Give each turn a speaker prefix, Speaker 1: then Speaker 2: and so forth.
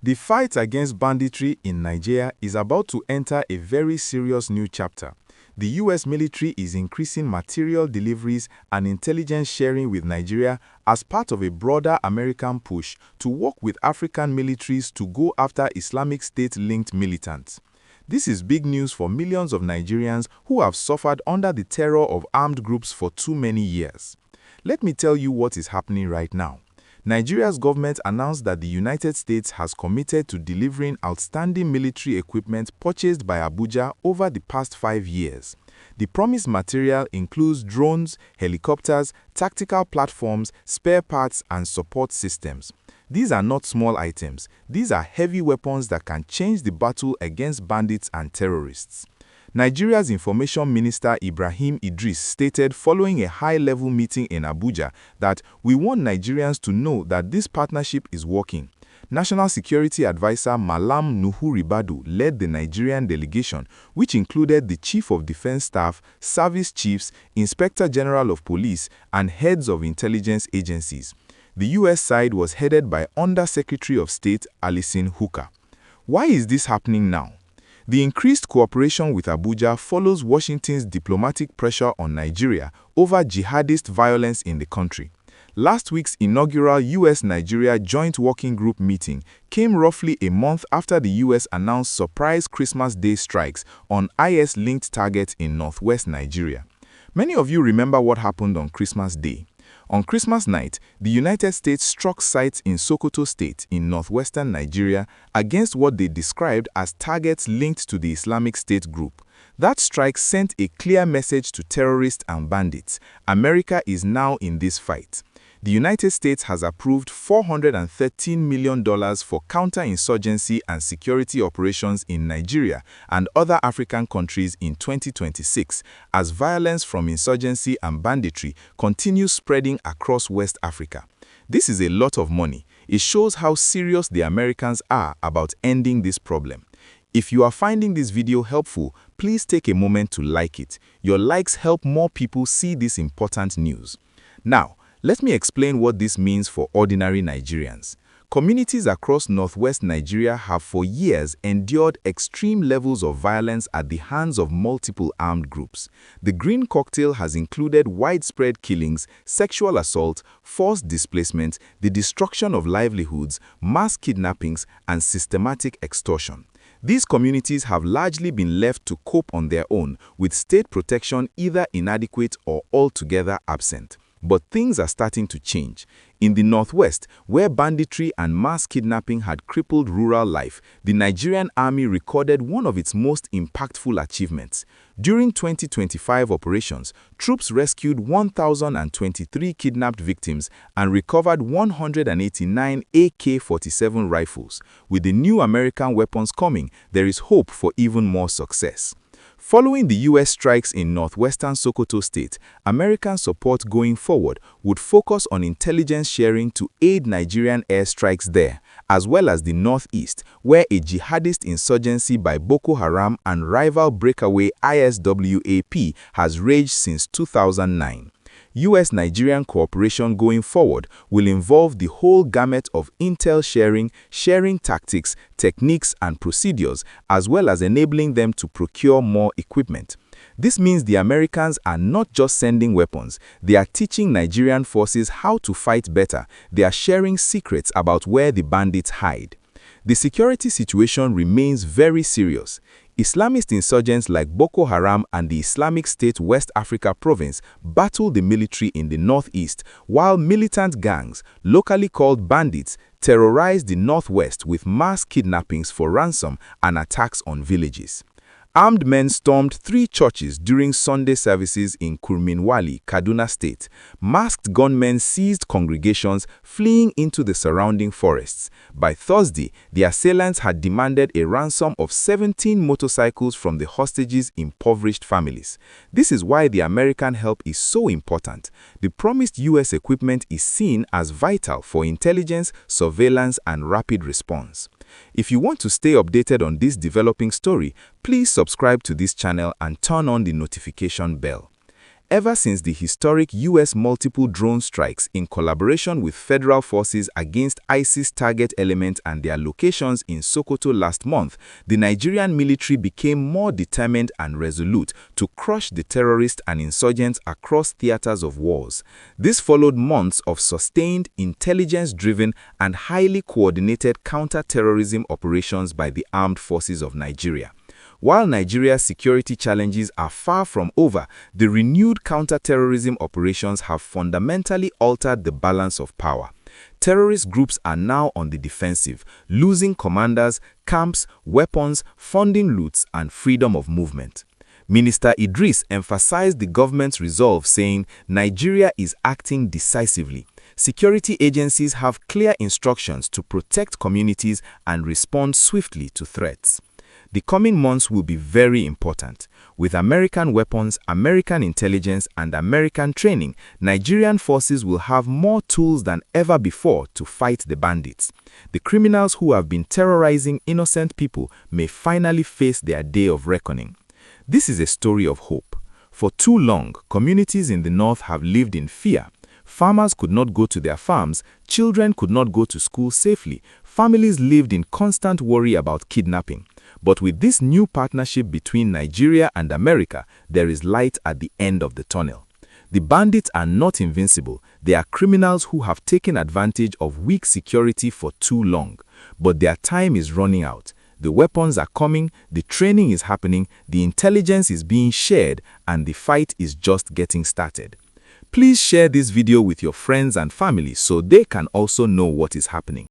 Speaker 1: The fight against banditry in Nigeria is about to enter a very serious new chapter. The U.S. military is increasing material deliveries and intelligence sharing with Nigeria as part of a broader American push to work with African militaries to go after Islamic State-linked militants. This is big news for millions of Nigerians who have suffered under the terror of armed groups for too many years. Let me tell you what is happening right now. Nigeria's government announced that the United States has committed to delivering outstanding military equipment purchased by Abuja over the past 5 years. The promised material includes drones, helicopters, tactical platforms, spare parts, and support systems. These are not small items. These are heavy weapons that can change the battle against bandits and terrorists. Nigeria's Information Minister Ibrahim Idris stated following a high-level meeting in Abuja that we want Nigerians to know that this partnership is working. National Security Advisor Malam Nuhu Ribadu led the Nigerian delegation, which included the Chief of Defense Staff, Service Chiefs, Inspector General of Police, and heads of intelligence agencies. The U.S. side was headed by Under-Secretary of State Alison Hooker. Why is this happening now? The increased cooperation with Abuja follows Washington's diplomatic pressure on Nigeria over jihadist violence in the country. Last week's inaugural U.S.-Nigeria Joint Working Group meeting came roughly a month after the U.S. announced surprise Christmas Day strikes on IS-linked targets in northwest Nigeria. Many of you remember what happened on Christmas Day. On Christmas night, the United States struck sites in Sokoto State in northwestern Nigeria against what they described as targets linked to the Islamic State group. That strike sent a clear message to terrorists and bandits. America is now in this fight. The United States has approved $413 million for counterinsurgency and security operations in Nigeria and other African countries in 2026 as violence from insurgency and banditry continues spreading across West Africa. This is a lot of money. It shows how serious the Americans are about ending this problem. If you are finding this video helpful, please take a moment to like it. Your likes help more people see this important news. Now, let me explain what this means for ordinary Nigerians. Communities across northwest Nigeria have for years endured extreme levels of violence at the hands of multiple armed groups. The green cocktail has included widespread killings, sexual assault, forced displacement, the destruction of livelihoods, mass kidnappings, and systematic extortion. These communities have largely been left to cope on their own, with state protection either inadequate or altogether absent. But things are starting to change. In the northwest, where banditry and mass kidnapping had crippled rural life, the Nigerian army recorded one of its most impactful achievements. During 2025 operations, troops rescued 1,023 kidnapped victims and recovered 189 AK-47 rifles. With the new American weapons coming, there is hope for even more success. Following the U.S. strikes in northwestern Sokoto State, American support going forward would focus on intelligence sharing to aid Nigerian airstrikes there, as well as the northeast, where a jihadist insurgency by Boko Haram and rival breakaway ISWAP has raged since 2009. U.S.-Nigerian cooperation going forward will involve the whole gamut of intel sharing, sharing tactics, techniques, and procedures, as well as enabling them to procure more equipment. This means the Americans are not just sending weapons, they are teaching Nigerian forces how to fight better. They are sharing secrets about where the bandits hide. The security situation remains very serious. Islamist insurgents like Boko Haram and the Islamic State West Africa province battle the military in the northeast, while militant gangs, locally called bandits, terrorize the northwest with mass kidnappings for ransom and attacks on villages. Armed men stormed 3 churches during Sunday services in Kurminwali, Kaduna State. Masked gunmen seized congregations, fleeing into the surrounding forests. By Thursday, the assailants had demanded a ransom of 17 motorcycles from the hostages' impoverished families. This is why the American help is so important. The promised U.S. equipment is seen as vital for intelligence, surveillance, and rapid response. If you want to stay updated on this developing story, please subscribe to this channel and turn on the notification bell. Ever since the historic U.S. multiple drone strikes in collaboration with federal forces against ISIS target elements and their locations in Sokoto last month, the Nigerian military became more determined and resolute to crush the terrorists and insurgents across theaters of wars. This followed months of sustained, intelligence-driven, and highly coordinated counter-terrorism operations by the armed forces of Nigeria. While Nigeria's security challenges are far from over, the renewed counter-terrorism operations have fundamentally altered the balance of power. Terrorist groups are now on the defensive, losing commanders, camps, weapons, funding routes, and freedom of movement. Minister Idris emphasized the government's resolve, saying, "Nigeria is acting decisively. Security agencies have clear instructions to protect communities and respond swiftly to threats." The coming months will be very important. With American weapons, American intelligence, and American training, Nigerian forces will have more tools than ever before to fight the bandits. The criminals who have been terrorizing innocent people may finally face their day of reckoning. This is a story of hope. For too long, communities in the north have lived in fear. Farmers could not go to their farms, children could not go to school safely, families lived in constant worry about kidnapping. But with this new partnership between Nigeria and America, there is light at the end of the tunnel. The bandits are not invincible. They are criminals who have taken advantage of weak security for too long. But their time is running out. The weapons are coming, the training is happening, the intelligence is being shared, and the fight is just getting started. Please share this video with your friends and family so they can also know what is happening.